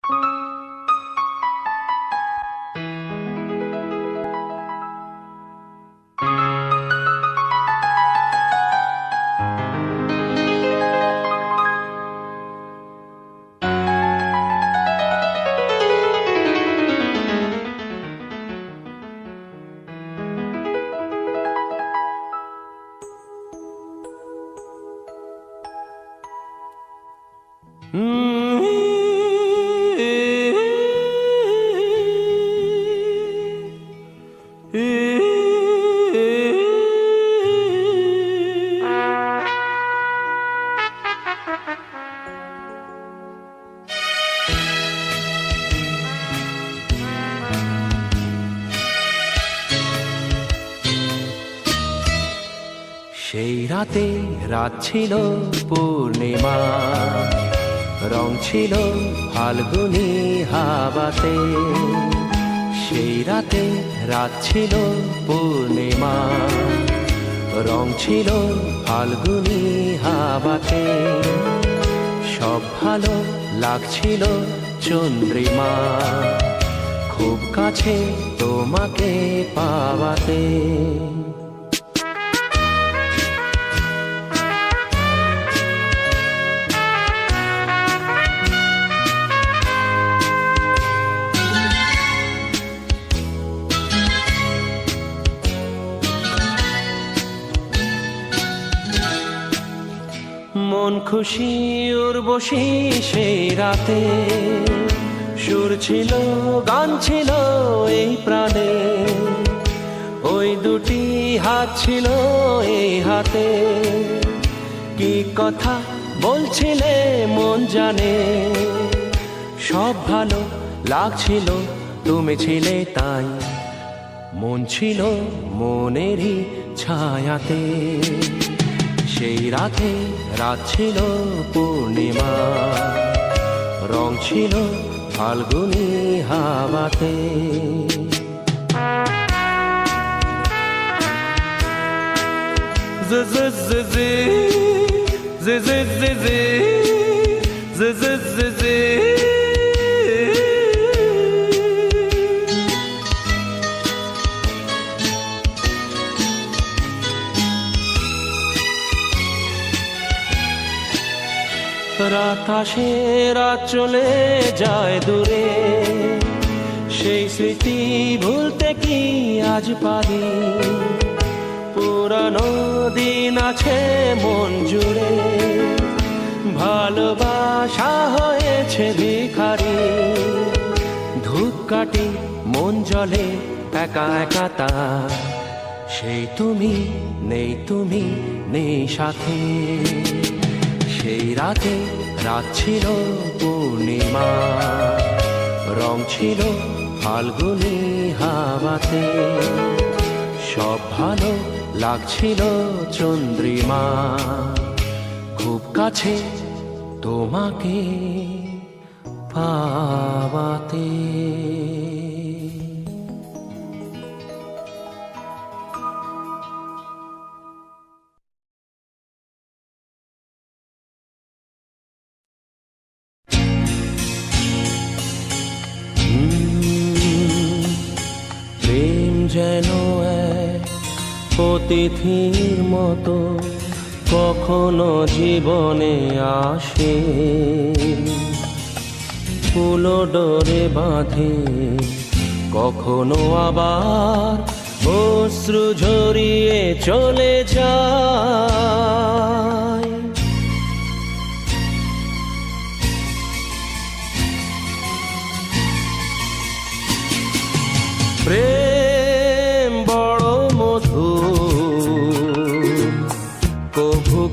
সেই রাতে রাত ছিল পূর্ণিমা, রং ছিল ফাল্গুনী হাওয়াতে। সেই রাতে রাত ছিল পূর্ণিমা, রং ছিল ফাল্গুনী হাওয়াতে। সব ভালো লাগছিল চন্দ্রিমা, খুব কাছে তোমাকে পাওয়াতে। মন খুশি উর্বশী সেই রাতে, সুর ছিল গান ছিল এই প্রাণে। ওই দুটি হাত ছিল এই হাতে, কি কথা বলছিলে মন জানে। সব ভালো লাগছিল তুমি ছিলে তাই, মন ছিল মনেরই ছায়াতে। সেই রাতে রাত ছিল পূর্ণিমা, রং ছিল ফাল্গুনী হাওয়াতে। রাত আসে রাত চলে যায় দূরে, সেই স্মৃতি ভুলতে কি আজ পারি। পুরানো দিন আছে মন জুড়ে, ভালোবাসা হয়েছে ভিখারি। ধূপকাঠি মন জ্বলে একা একা তার, সেই তুমি নেই সাথে। সেই রাতে রাত ছিল পূর্ণিমা, রং ছিল ফাল্গুনী হাওয়াতে। সব ভালো লাগছিল চন্দ্রিমা, খুব কাছে তোমাকে পাওয়াতে। যেন এক অতিথির মতো কখনো জীবনে আসে, ফুলো ডোরে বাঁধে, কখনো আবার অশ্রু ঝরিয়ে চলে যায়।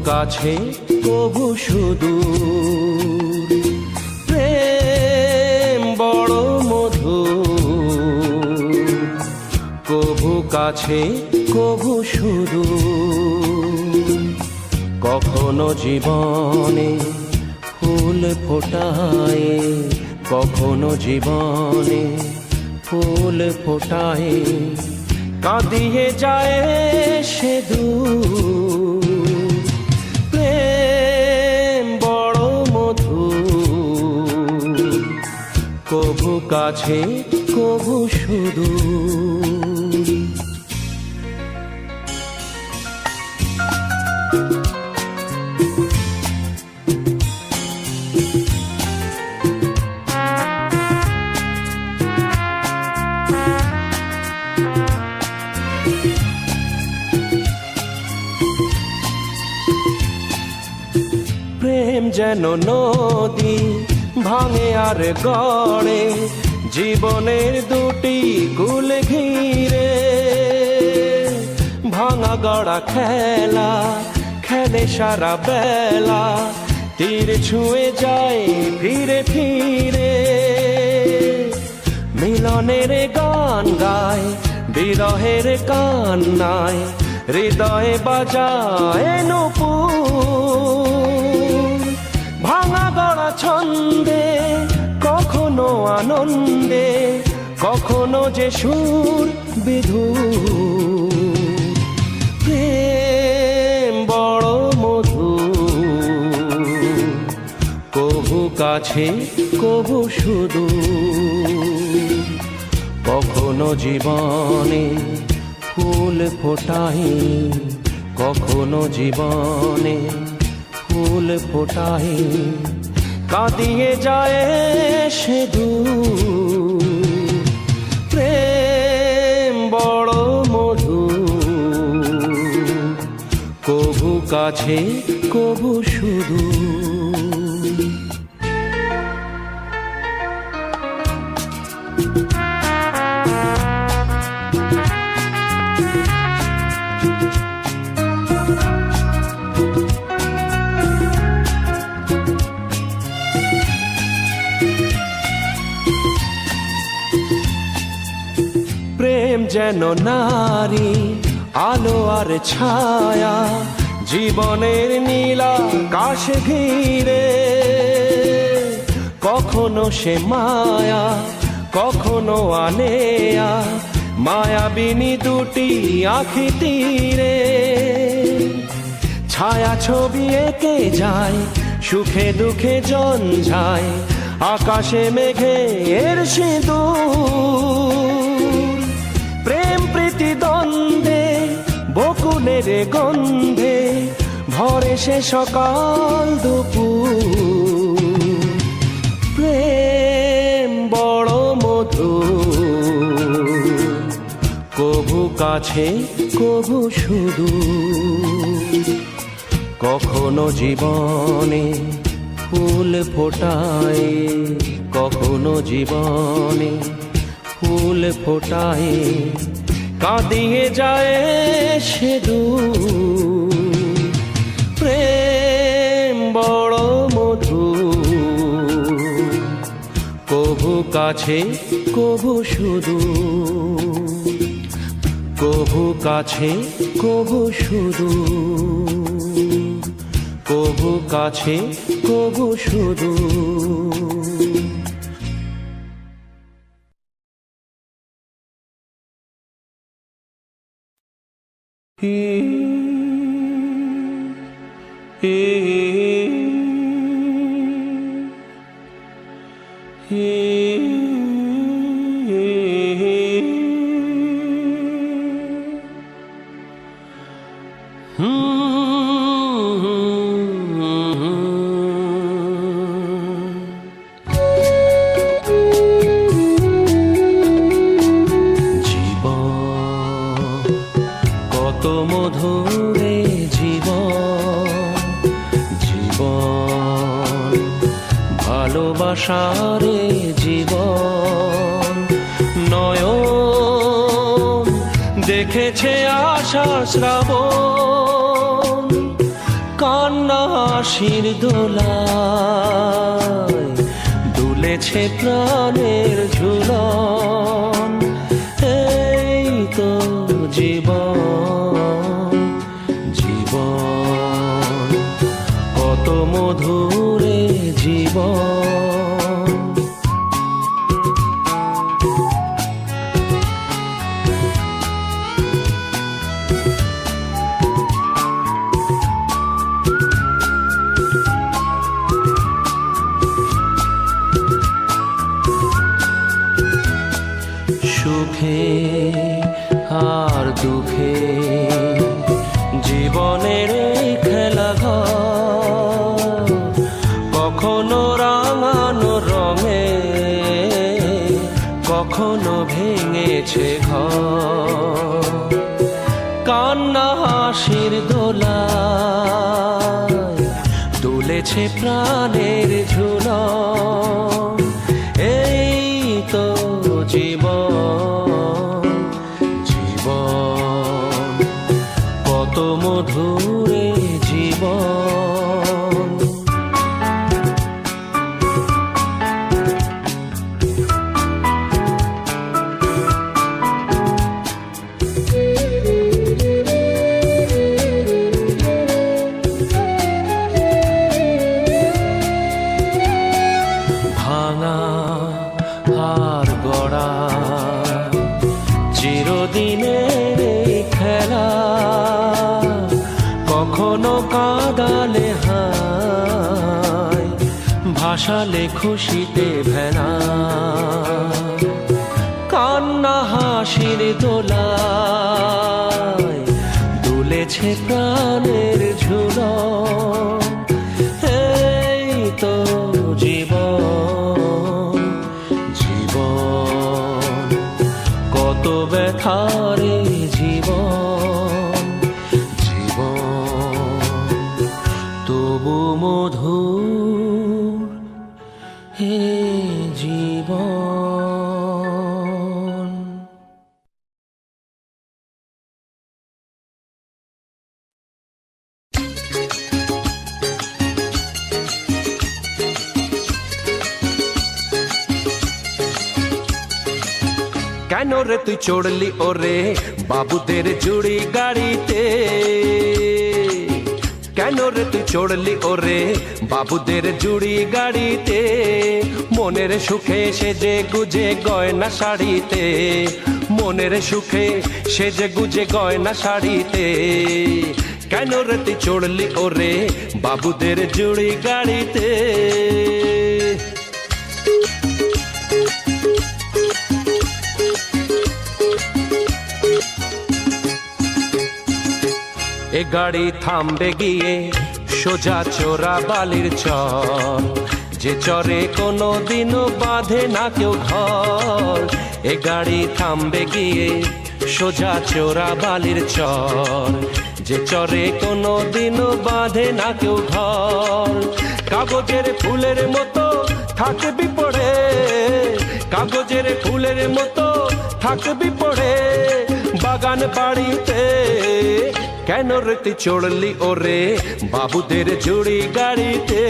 কাছে কবু সুদূর, প্রেম বড় মধুর। কবু কাছে কবু সুদূর। কখনো জীবনে ফুল ফোটায়, কখনো জীবনে ফুল ফোটায়, কাঁদিয়ে যায় সে দূর। কভু কাছে কভু সুদূর। প্রেম যেন নদী ভাঙে আর গড়ে, জীবনের দুটি কুল ঘিরে। ভাঙা গড়া খেলা খেলে সারা বেলা, তীর ছুঁয়ে যায় ফিরে ফিরে। মিলনের গান গায় বিরহের কান্নায়, হৃদয়ে বাজায় নূপুর। ভাঙা গড়া ছন্দে কখনো আনন্দে, কখনো যে সুর বিধুর। প্রেম বড় মধুর, কভু কাছে কভু সুদূর। কখনো জীবনে ফুল ফোটাই, কখনো জীবনে ফুল ফোটাই, কাঁদিয়ে যায় সে দূর। প্রেম বড় মধুর, কভু কাছে কভু সুদূর। প্রেম যেন নারী আলো আর ছায়া, জীবনের নীলা কাশ ঘিরে। কখনো সে মায়া কখনো আনেয়া, মায়াবিনী দুটি আঁখি তীরে। ছায়া ছবি এঁকে যায় সুখে দুঃখে জঞ্জায়, আকাশে মেঘের সিঁদুর। প্রেম প্রীতি দ্বন্দ্বে বকুলের গন্ধে, ভরে সে সকাল দুপুর। প্রেম বড় মধুর, কভু কাছে কভু সুদূর। কখনো জীবনে ফুল ফোটায়, কখনো জীবনে ফুল ফোটায়, কাঁদিয়ে যায় সে দূর। প্রেম বড় মধুর, কভু কাছে কভু সুদূর। কভু কাছে কভু সুদূর, কভু কাছে কভু সুদূর। কত মধুরে জীবন, জীবন ভালোবাসারে জীবন। নয়ন দেখেছে আশা শ্রাবণ, কান্না আশির দোলায় দুলেছে প্রাণের ঝুলন। এই তো জীবন, জীবন কত মধুরে জীবন। সুখে আর দুঃখে জীবনের এই খেলাঘর, কখনো রাঙানো রঙে, কখনো ভেঙেছে ঘর। কান্না হাসির দোলায় দুলেছে প্রাণের ঝুলন। এই তো জীবন, জীবন কত মধুরে জীবন। চিরদিনের খেলা, কখনো কাঁদালে হায়, ভাসালে খুশিতে ভেলা। কান্না হাসির দোলায় দুলেছে প্রাণের ঝুলন। এই তো জীবন, জীবন কত ব্যথারে জীবন, জীবন তবু মধুর হে জীবন। কেন রে তুই চড়লি ওরে বাবুদের জুড়ি গাড়িতে? কেন রে তুই চড়লি ওরে বাবুদের জুড়ি গাড়িতে? মনের সুখে সেজে গুজে গয়না শাড়িতে, মনের সুখে সেজে গুজে গয়না শাড়িতে। কেন রে তুই চড়লি ওরে বাবুদের জুড়ি গাড়িতে? এ গাড়ি থামবে গিয়ে সোজা চোরা বালির চর, যে চরে কোনো দিনও বাঁধে না কেউ ঘর। এ গাড়ি থামবে গিয়ে সোজা চোরা বালির চর, যে চরে কোনো দিনও বাঁধে না কেউ ঘর। কাগজের ফুলের মতো থাকবি পড়ে, কাগজের ফুলের মতো থাকবি পড়ে বাগান বাড়িতে। কেন রে তুই চড়লি ওরে বাবুদের জুড়ি গাড়িতে?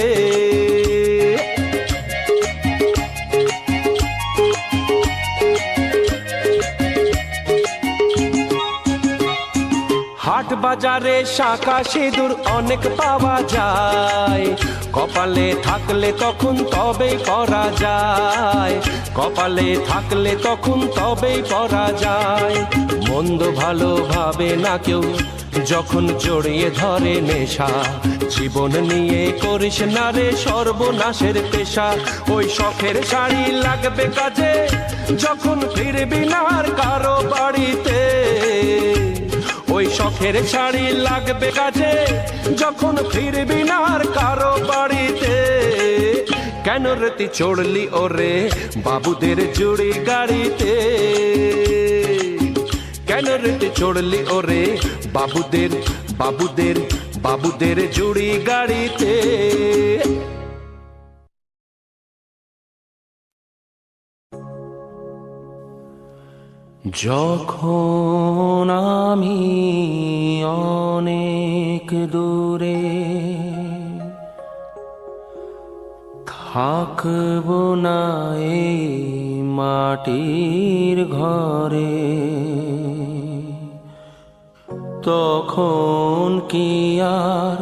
হাট বাজারে শাঁখা সিঁদুর অনেক পাওয়া যায়, কপালে থাকলে তখন তবেই পরা যায়, কপালে থাকলে তখন তবেই পরা যায়। মন্দ ভালো ভাবে না কেউ যখন জড়িয়ে ধরে নেশা, জীবন নিয়ে করিস না রে সর্বনাশের পেশা। ওই শখের শাড়ি লাগবে কাজে যখন ফিরবি না আর কারো বাড়িতে, ওই শখের শাড়ি লাগবে কাজে যখন ফিরবি না আর কারো বাড়িতে। কেন রে তুই চড়লি ওরে বাবুদের জুড়ি গাড়িতে? কেন রে তুই চড়লি ওরে বাবুদের বাবুদের বাবুদের জুড়ি গাড়িতে? যখন আমি অনেক দূরে থাকব না এই মাটির ঘরে, তখন কি আর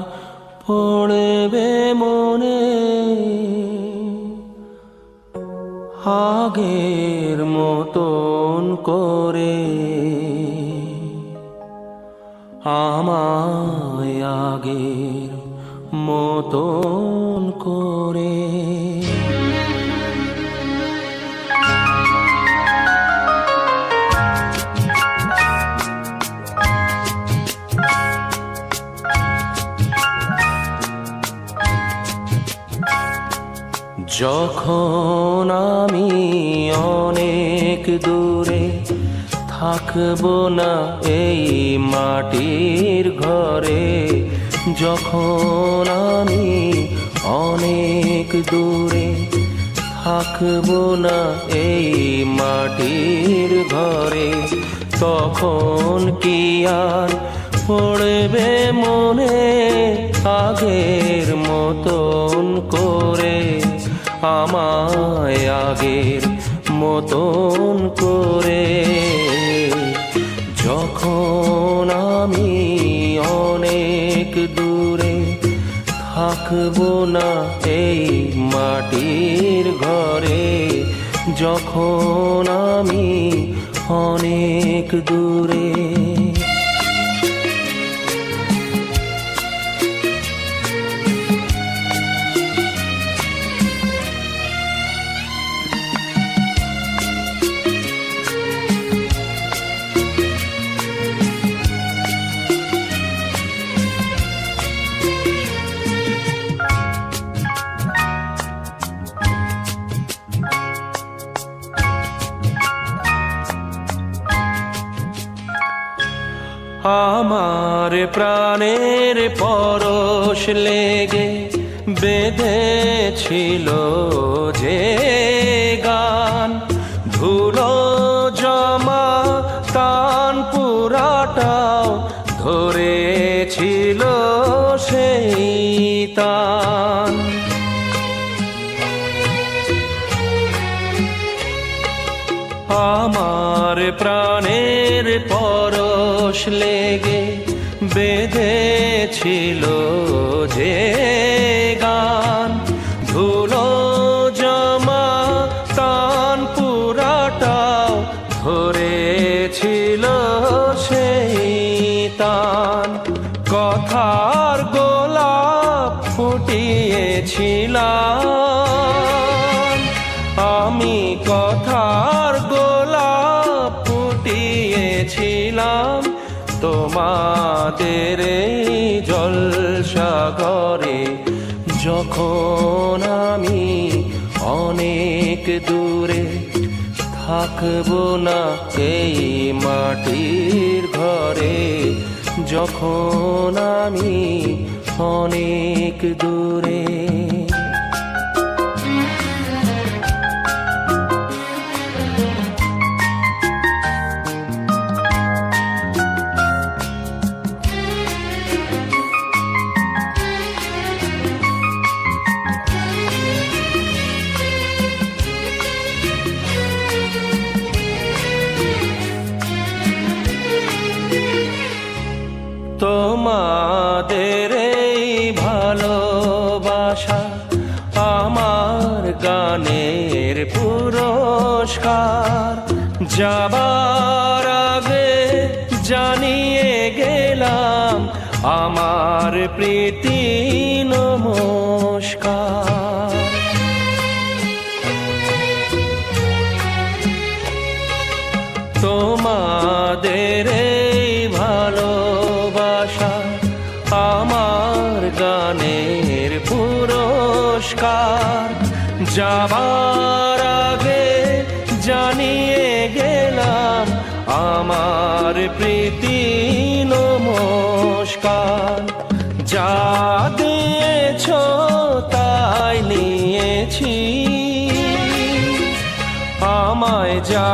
পড়বে মনে আগের মতন করে? আমায় আগের মতন করে। যখন আমি অনেক দূরে থাকবো না এই মাটির ঘরে, যখন আমি অনেক দূরে থাকবো না এই মাটির ঘরে, তখন কি আর পড়বে মনে আগের মতন করে, আমায় আগের মতন করে? যখন আমি অনেক দূরে থাকবো না এই মাটির ঘরে, যখন আমি অনেক দূরে। আমার প্রাণের পরশ লেগে বেঁধেছিল যে গান, ধুলো জমা তান পুরাটাও ধরেছিল সেই তান। আমার প্রাণের পরশ লেগে বেঁধেছিল যে গান, ধুলো জমা তান পুরাটাও ধরেছিল সেই তান। কথার গোলাপ ফুটিয়েছিলাম আমি, কথার গোলাপ ফুটিয়েছিলাম তোমাদের এই জলসাঘরে, যখন আমি অনেক দূরে থাকবো না এই মাটির ঘরে, যখন আমি অনেক দূরে। তোমাদের এই ভালোবাসা আমার গানের পুরস্কার, যাবার আগে জানিয়ে গেলাম আমার প্রীতি নমস্কার। তোমাদের এই ভালোবাসা আমার গানের পুরস্কার, যাবার আগে জানিয়ে গেলাম আমার প্রীতি নমস্কার। যা দিয়েছ তাই নিয়েছি, আমায় যা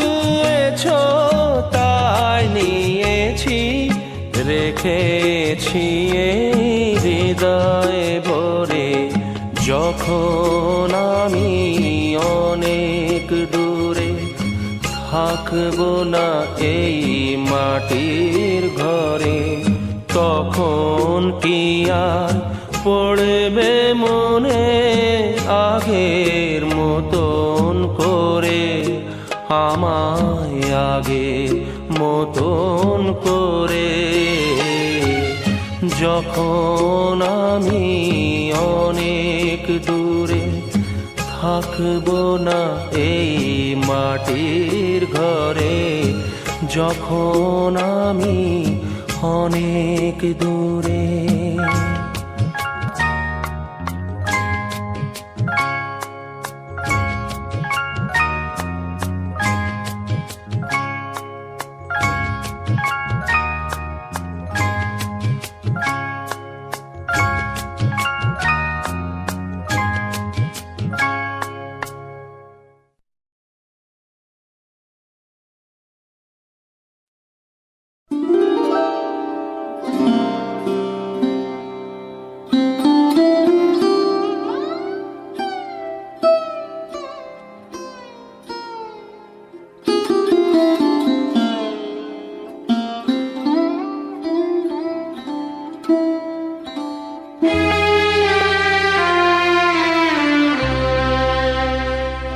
দিয়েছ তাই নিয়েছি, রেখেছি হৃদয়ে ভরে, যখন আমি অনেক দূরে থাকবো না এই মাটির ঘরে, তখন কি আর পড়বে মনে আগের মতন করে, আমায় আগের মতন করে? যখন আমি অনেক দূরে থাকবো না এই মাটির ঘরে, যখন আমি অনেক দূরে।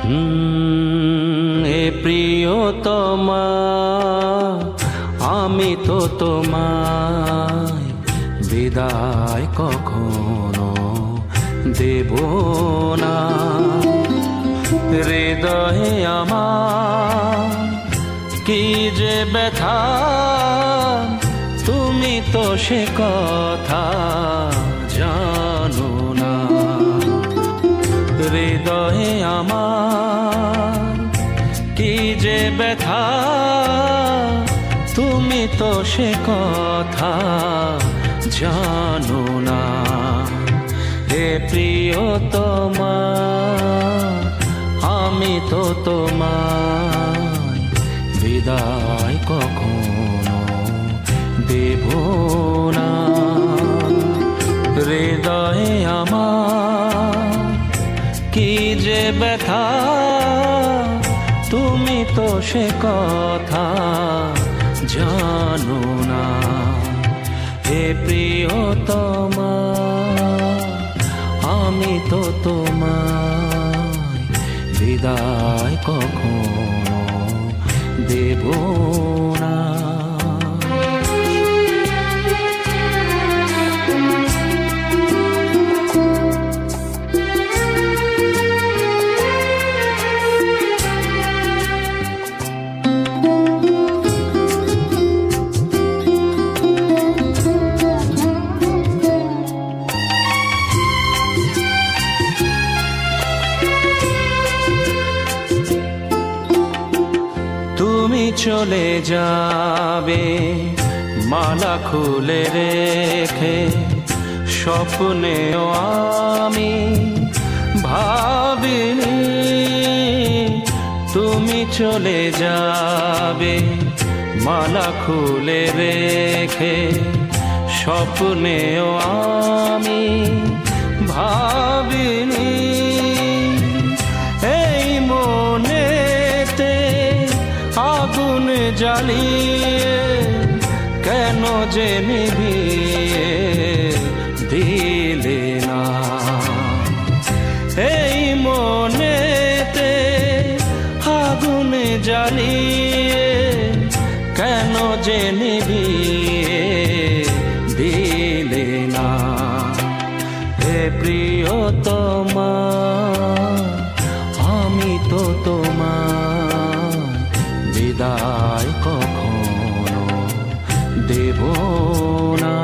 এ প্রিয়তমা, আমি তো তোমায় বিদায় কখনো দেব না। হৃদয়ে আমার কি যে ব্যথা, তুমি তো সে কথা জানো না। হৃদয়ে আমার কি যে ব্যথা, তুমি তো সে কথা জানো না। হে প্রিয়তমা, আমি তো তোমায় বিদায় কখনো দেব না। হৃদয়ে আমার কি যে ব্যথা, তুমি তো সে কথা জানো না। হে প্রিয়তমা, আমি তো তোমায় বিদায় কখনো দেব না। তুমি চলে যাবে মালা খুলে রেখে, স্বপ্নেও আমি ভাবিনি তুমি চলে যাবে মালা খুলে রেখে, স্বপ্নেও আমি ভাবিনি। এই মনেতে আগুন জ্বালিয়ে কেন যে নিভিয়ে দিলে না। এই মনেতে আগুন জ্বালিয়ে কেন যে নিভিয়ে দিলে না। হে প্রিয়তমা, আমি তো তোমায় বিদায় কখনো দেব না।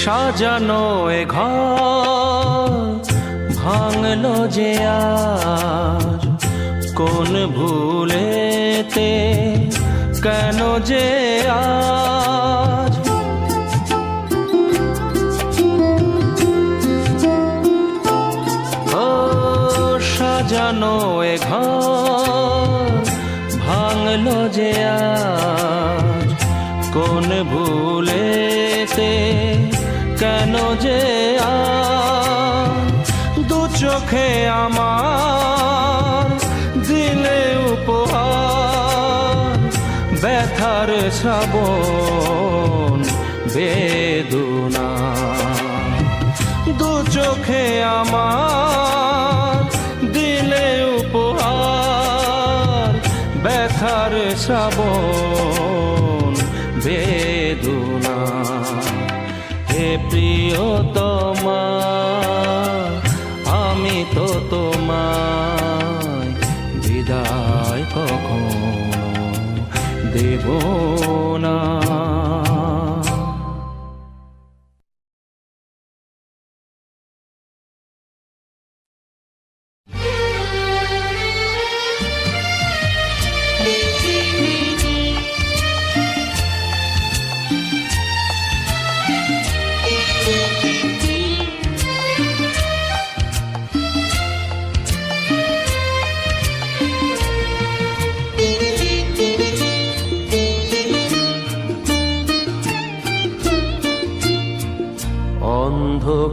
সাজানো এ ঘর ভাঙলো যে আজ, কোন ভুলেতে কেন যে আজ। ও সাজানো এ ঘর ভাঙলো যে আজ, কোন ভুলেতে কেন যে দু চোখে আমার দিলে উপহার, ব্যথার শ্রাবণ বেদনা। দু চোখে আমার দিলে উপহার, ব্যথার শ্রাবণ বেদনা। হে প্রিয়তমা, আমি তো তোমায় বিদায় কখনো দেব না।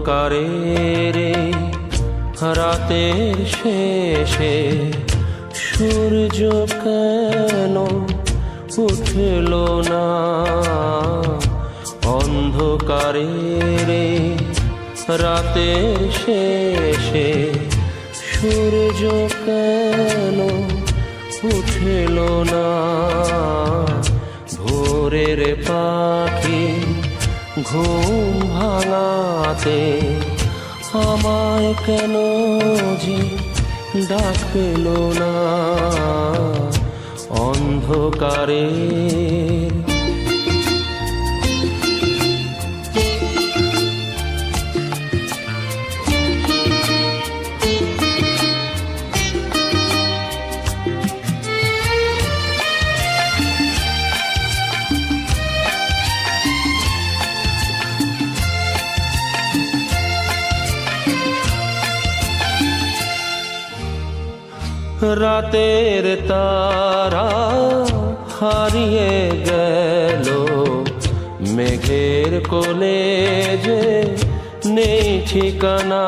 অন্ধকারে রাতের শেষে সূর্য কেন উঠল না? অন্ধকারে রাতের শেষে সূর্য কেন উঠল না? ভোরের পাখি ঘুম ভাঙাতে আমায় কেন যে ডাকলো না? অন্ধকারে রাতের তারা হারিয়ে গেল মেঘের কোলে যে নেই ঠিকানা।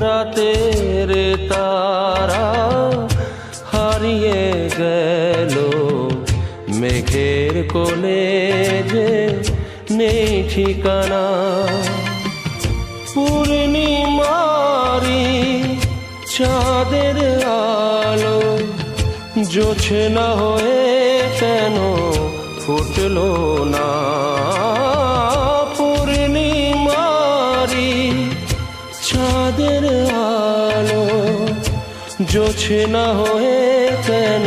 রাতের তারা হারিয়ে গেল মেঘের কোলে যে নেই ঠিকানা। পূর্ণিমারি চাঁদের আলো জোছনা হয়ে কেন ফুটলো না? পূর্ণিমারি চাঁদের আলো জোছনা হয়ে কেন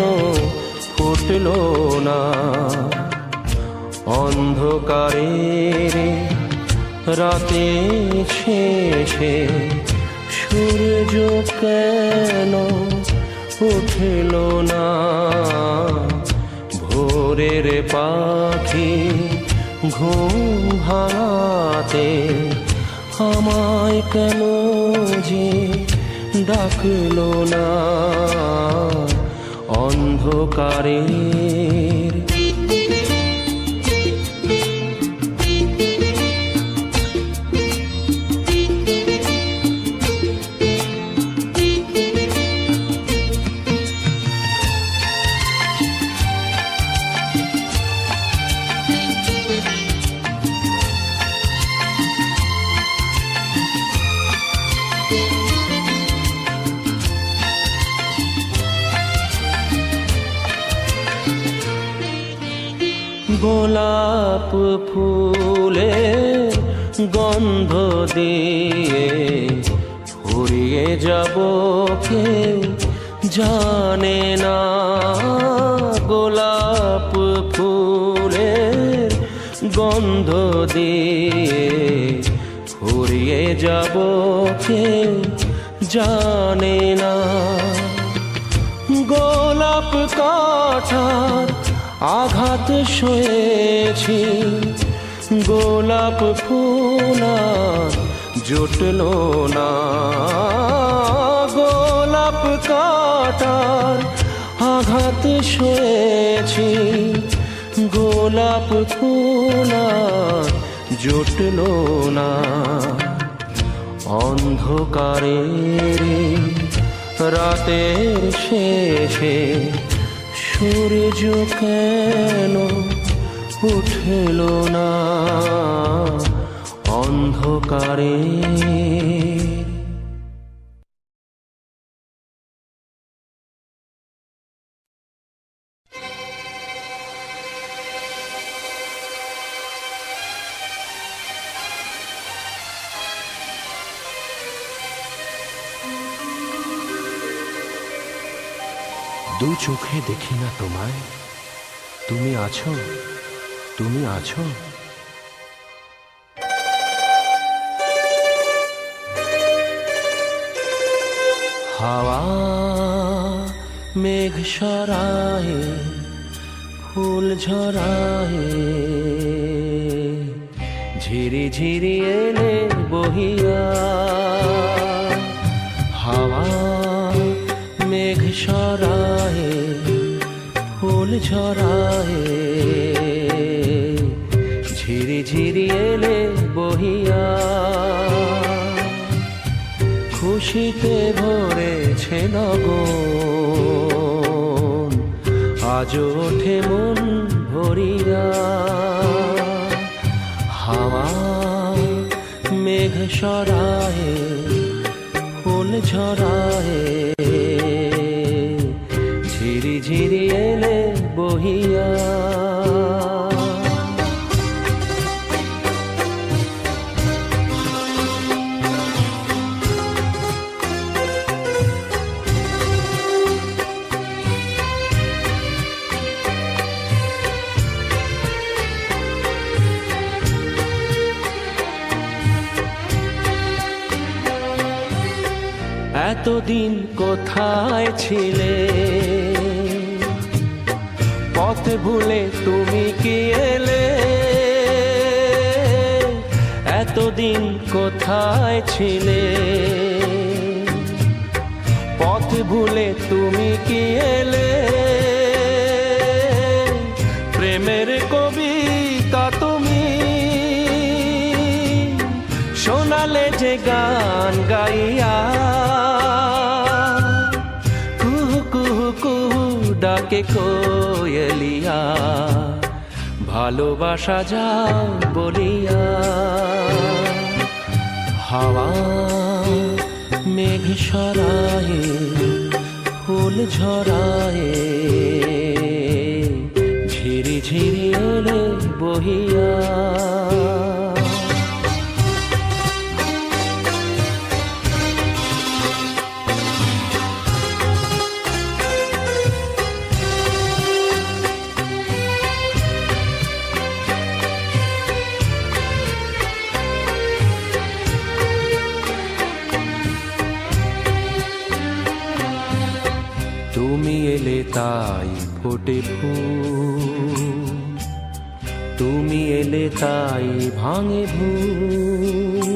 ফুটলো না? অন্ধকারে রাতে শেষে সূর্য কেন উঠল না? ভোরের পাখি ঘুম ভাঙাতে আমায় কেন যে ডাকলো না? অন্ধকারে গোলাপ ফুলে গন্ধ দিয়ে ফুরিয়ে যাব কেউ জানে না। গোলাপ ফুলের গন্ধ দিয়ে ফুরিয়ে যাব কেউ জানে না। গোলাপ কাঁটার আঘাত সয়েছি, গোলাপ ফুল জুটল না। গোলাপ কাঁটার আঘাত সয়েছি, গোলাপ ফুল জুটল না। অন্ধকারে রাতের শেষে সূর্য কেন উঠল না? অন্ধকারে দু চোখে দেখি না তোমায়, তুমি আছো, তুমি আছো। হাওয়া মেঘ সরায়ে, ফুল ঝরায়ে, ঝিরি ঝিরি এলে বহিয়া। হাওয়া মেঘ সরায়ে, ফুল ঝরায়ে, ঝিরি ঝিরি এলে বহিয়া। খুশিতে ভরেছে নগন, আজ ওঠে মন ভরিয়া। হাওয়া মেঘ সরায়ে, ফুল ঝরায়ে, ঝিরি ঝিরি এলে বহিয়া। এতদিন কোথায় ছিলে, পথ ভুলে তুমি কি এলে? এতদিন কোথায় ছিলে, পথ ভুলে তুমি কি এলে? প্রেমের কবিতা তুমি শোনালে যে গান গাইয়া, কুহু কুহু কুহু ডাকে কোয়েলিয়া, ভালোবাসা যাও বলিয়া। হাওয়া মেঘ সরায়ে, ফুল ঝরায়ে, ঝিরি ঝিরি এলে বহিয়া। তুমি এলে তাই ফোটে ফুল, তুমি এলে তাই ভাঙে ভুল।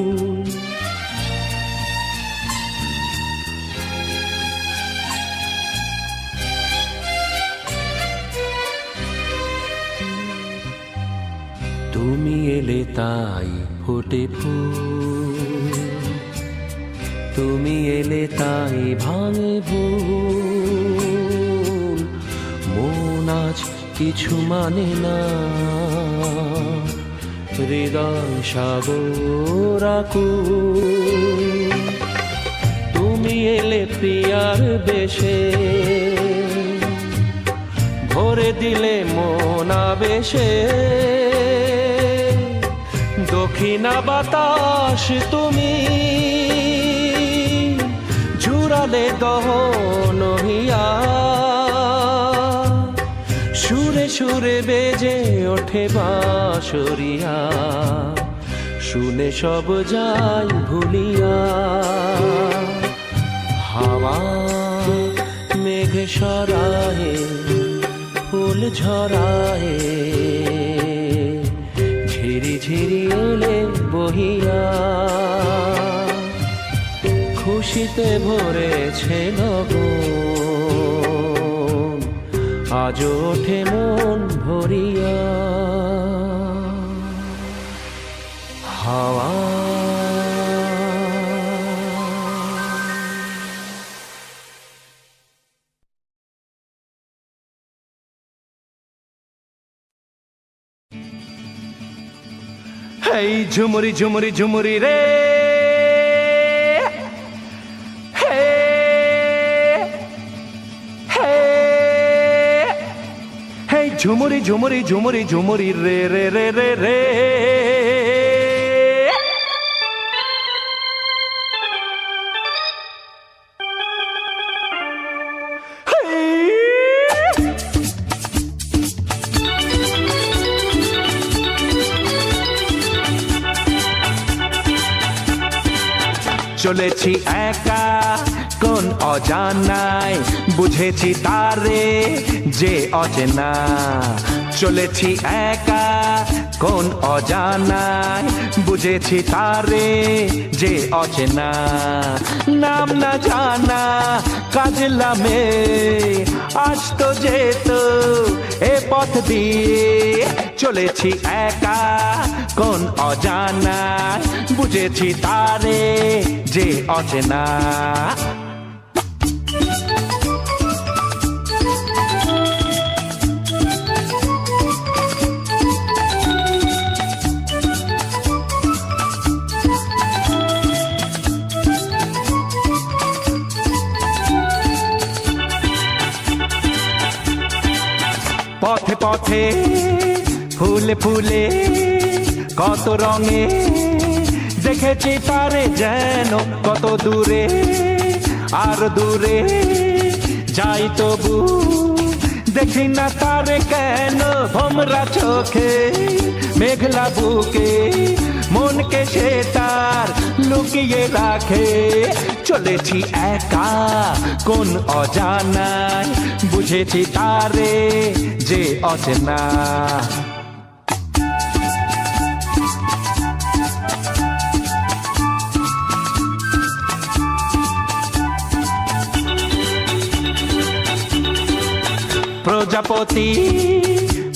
তুমি এলে তাই ফোটে ফুল, তুমি এলে তাই ভাঙে ভুল। মন আজ কিছু মানে না, হৃদয় সাগর আকুল। তুমি এলে প্রিয়ার বেশে, ভরে দিলে মন আবেশে। দক্ষিণা বাতাস তুমি ঝুরালে দহন হিয়া, সুরে সুরে বেজে ওঠে বাঁশরিয়া, শুনে সব যাই ভুলিয়া। হাওয়া মেঘ সরায়ে, ফুল ঝরায়ে, ঝিরি ঝিরি এলে বহিয়া। খুশিতে ভরেছে নগন, আজ ওঠে মন ভরিয়া। হাওয়া এই ঝুমুরি ঝুমুরি ঝুমুরি রে, হে হে হে ঝুমুরি ঝুমুরি ঝুমুরি ঝুমুরি রে রে রে রে রে। চলেছি একা কোন অজানায়, বুঝেছি তারে যে অচেনা। চলেছি একা কোন অজানায়, বুঝেছি তারে যে অচেনা। নাম না জানা কাজলামে আসতো যেত এ পথ দিয়ে। চলেছি একা কোন অজানা বুঝেছি তারে যে অচেনা পথে পথে ফুলে ফুলে কত রঙে দেখেছি তারে যেন কত দূরে আর দূরে যাই তবু দেখি না তারে কেন ভোমরা চোখে মেঘলা বুকে মনকে সে তার লুকিয়ে রাখে চলেছি একা কোন অজানায় বুঝেছি তারে যে অচেনা প্রজাপতি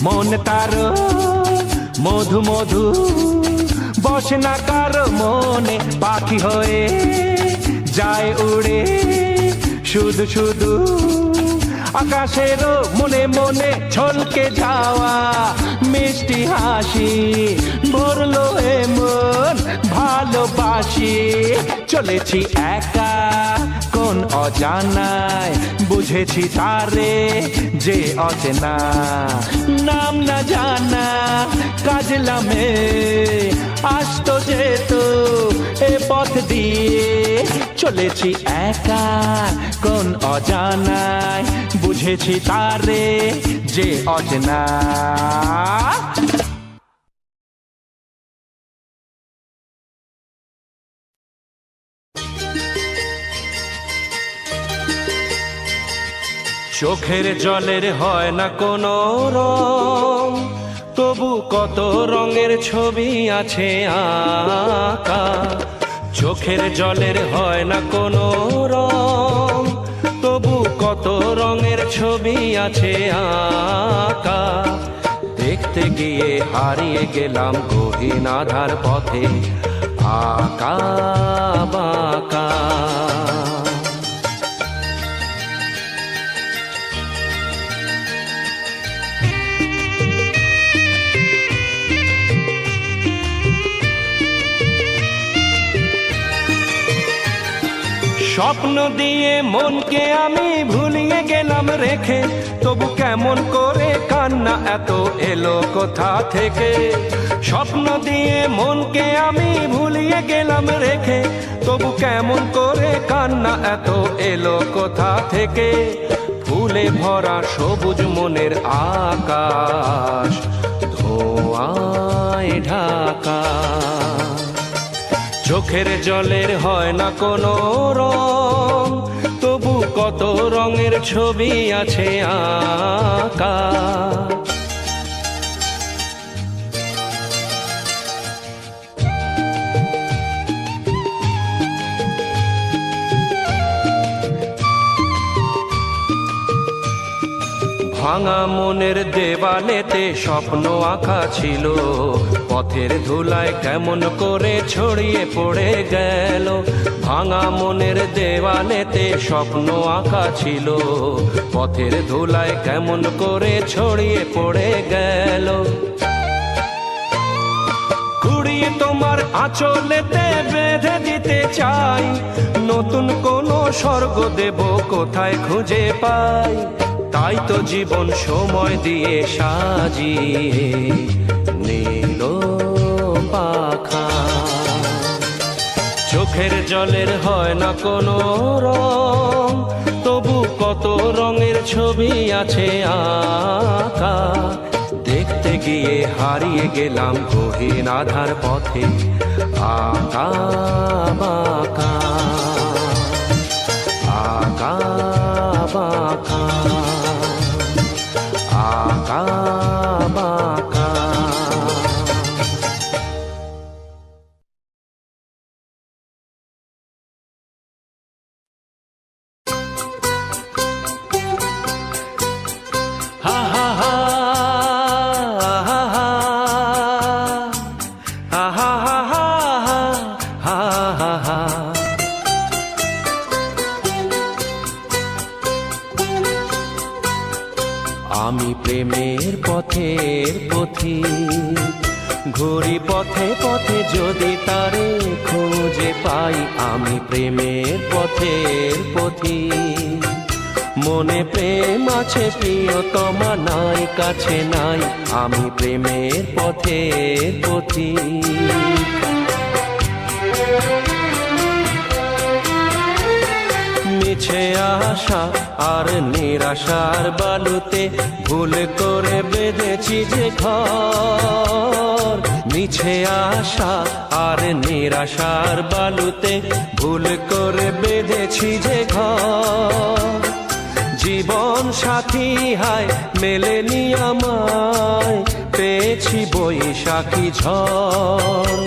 মন তার মধু মধু বসে না কার মনে পাখি হয়ে যায় উড়ে শুধু শুধু আকাশের মনে মনে ছলকে যাওয়া মিষ্টি হাসি ভরলো এমন ভালোবাসি চলেছি একা কোন অজানায় বুঝেছি তারে যে অচেনা নাম না জানা কাজলামে আসতো যেত এ পথ দিয়ে চলেছি একা কোন অজানায় বুঝেছি তারে যে অচেনা চোখের জলের হয় না কোনো রং তবু কত রঙের ছবি আছে আঁকা চোখের জলের হয় না কোনো রং তবু কত রঙের ছবি আছে আঁকা দেখতে গিয়ে হারিয়ে গেলাম গহীন আধার পথে আঁকা বাঁকা স্বপ্ন দিয়ে মনকে আমি ভুলিয়ে গেলাম রেখে তবু কেমন করে কান্না এত এলো কোথা থেকে স্বপ্ন দিয়ে মনকে আমি ভুলিয়ে গেলাম রেখে তবু কেমন করে কান্না এত এলো কোথা থেকে ফুলে ভরা সবুজ মনের আকাশ ধোঁয়ায় ঢাকা চোখের জলের হয় না কোনো রং তবু কত রঙের ছবি আছে আঁকা ভাঙা মনের দেওয়ালেতে স্বপ্ন আঁকা ছিল পথের ধুলায় কেমন করে ছড়িয়ে পড়ে গেল ভাঙা মনের দেওয়ালেতে স্বপ্ন আঁকা ছিল পথের ধুলায় কেমন করে ছড়িয়ে পড়ে গেল কুড়িয়ে তোমার আঁচলেতে বেঁধে দিতে চাই নতুন কোনো স্বর্গ দেব কোথায় খুঁজে পাই তাই তো জীবন সময় দিয়ে সাজিয়ে নীল পাখা চোখের জলের হয় না কোনো রং তবু কত রঙের ছবি আছে আঁকা দেখতে গিয়ে হারিয়ে গেলাম গহীন আধার পথে আঁকা বাঁকা আঁকা বাঁকা আঁকা বাঁকা হা হা হা হা হা আমি প্রেমের পথের পথিক, ঘুরি পথে পথে যদি তারে খুঁজে পাই। আমি প্রেমের পথের পথিক, মনে প্রেম আছে প্রিয়তমা নাই কাছে নাই। আমি প্রেমের পথের পথিক। মিছে আশা আর নিরাশার বালুতে ভুল করে বেঁধেছি যে ঘর। মিছে আশা আর নিরাশার বালুতে ভুল করে বেঁধেছি যে ঘর। জীবন সাথী হায় মেলেনি আমায়, পেয়েছি বৈশাখী ঝড়।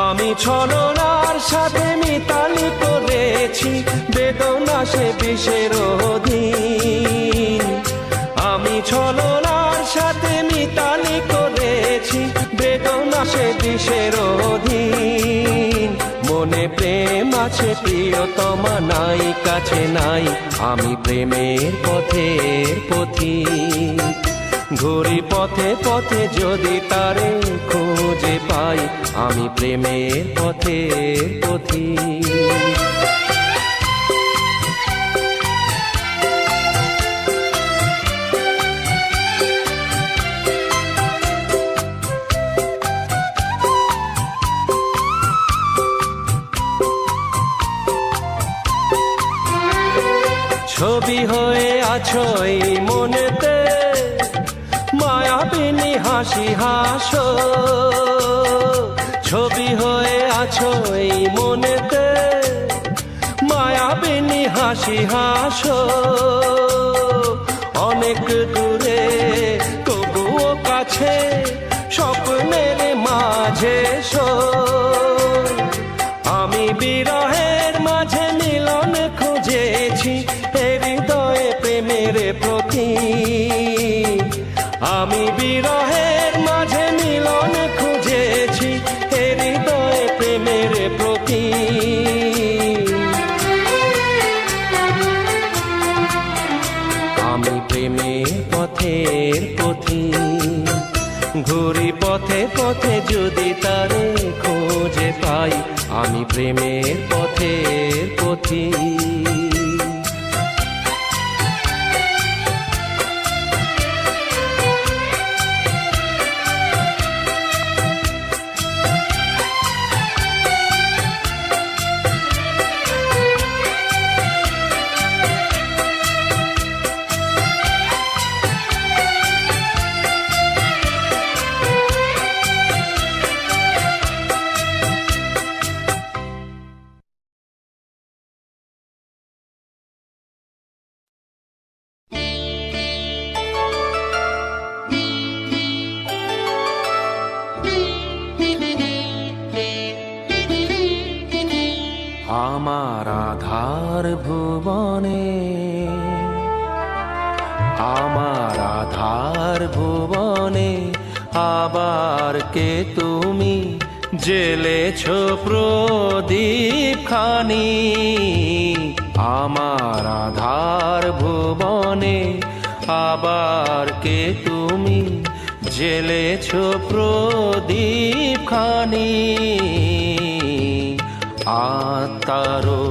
আমি ছলনার সাথে মিতালি করেছি বেদনা সে বিষের অধীন। আমি ছলনার সাথে মিতালি করেছি বেদনা সে বিষের অধীন। মনে প্রেম আছে প্রিয়তমা নাই কাছে নাই। আমি প্রেমের পথের পথিক, ঘুরি পথে পথে যদি তারে খুঁজে পাই। আমি প্রেমের পথের পথিক। ছবি হয়ে আছো এই মনেতে, মায়াবিনী হাসি হাসো। ছবি হয়ে আছো এই মনেতে, মায়াবিনী হাসি হাসো। অনেক দূরে তবুও কাছে, স্বপ্নের মাঝে এসো। আমি বিরহের মাঝে মিলন খুঁজেছি, হৃদয়ে প্রেমের প্রতীক। আমি বিরহের মাঝে মিলন খুঁজেছি, হৃদয়ে প্রেমের প্রতীক। আমি প্রেমের পথের পথিক, ঘুরি পথে পথে যদি তারে খুঁজে পাই। আমি প্রেমের পথের পথিক। আমার আধার ভুবনে, আমার আধার ভুবনে আবার কে তুমি জ্বেলেছ প্রদীপ খানি। আমার আধার ভুবনে আবার কে তুমি জ্বেলেছ প্রদীপ খানি। আত্মারো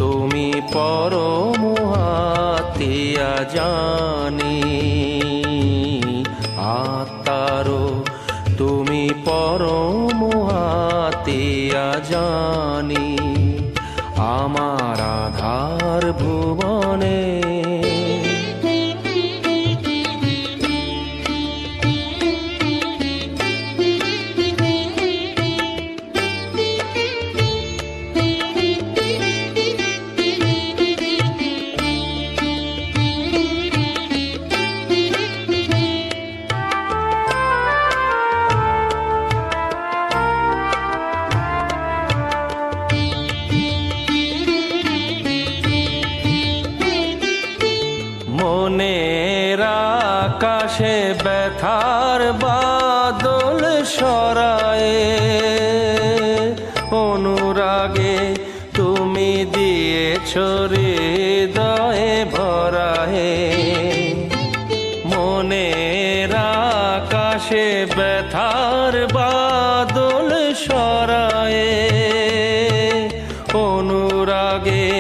তুমি পরম হাতিয়া জানি। আত্মারো তুমি পরম হাতিয়া জানি। আমার আধার ভুবনে মনের আকাশে ব্যথার বাদল সরায়ে, অনুরাগে তুমি দিয়েছ হৃদয়ে ভরায়ে। আকাশে ব্যথার বাদল সরায়ে, অনুরাগে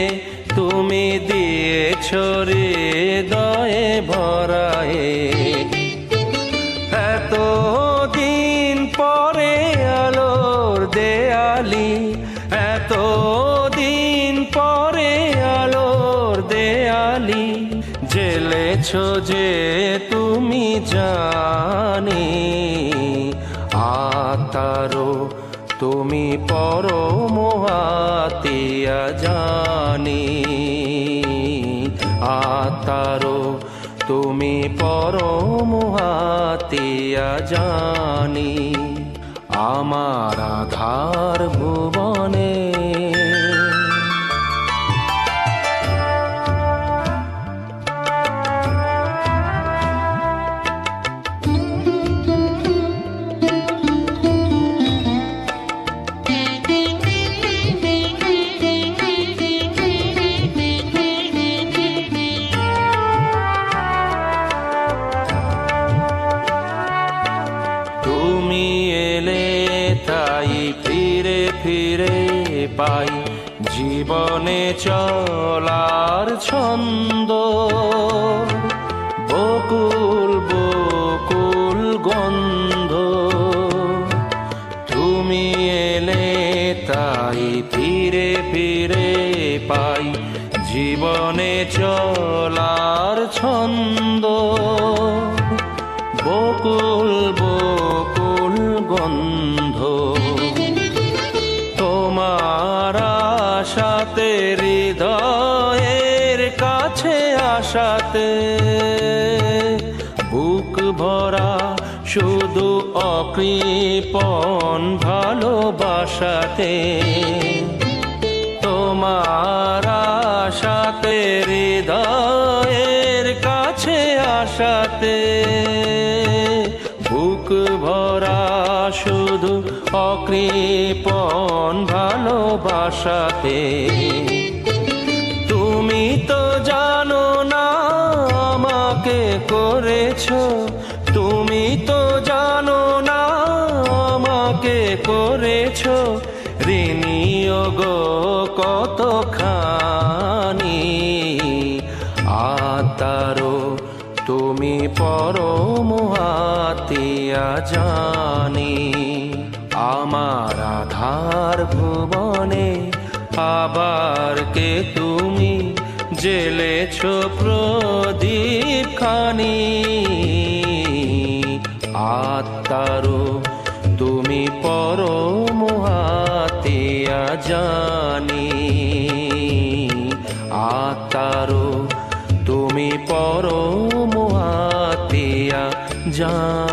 তুমি দিয়েছ হৃদয়ে ভরায়ে। এত দিন পরে আলোর দেয়ালি, এত দিন পরে আলোর দেয়ালি জেলেছ যে তুমি জানি, আতারো তুমি পরম হাতিয়া জানি, আতারো তুমি পরম হাতিয়া জানি, আমার আধার ভুবনে। তুমি এলে তাই ফিরে ফিরে পাই জীবনে চলার ছন্দ, বকুল বকুল গন্ধ। তুমি এলে তাই ফিরে ফিরে পাই জীবনে চলার ছন্দ, বকুল বকুল গন্ধ। তোমার আশাতে হৃদয়ের কাছে আশাতে, বুক ভরা শুধু অকৃপণ ভালোবাসাতে। তোমার আশাতে হৃদয়ের কাছে আশাতে, বুক ভরা শুধু অকৃপণ ভালোবাসাতে। তুমি তো জানো না আমাকে করেছো, তুমি তো জানো না আমাকে করেছো ঋণী গো কতখানি, আতারো তুমি পরম হাতিয়া জানি, আমার আধার ভুবনে আবার কে তুমি জেলেছ প্রদীপ খানি, আত্মারো তুমি পরম হাতিয়া জানি, আত্মারো তুমি পরম হাতিয়া জানি।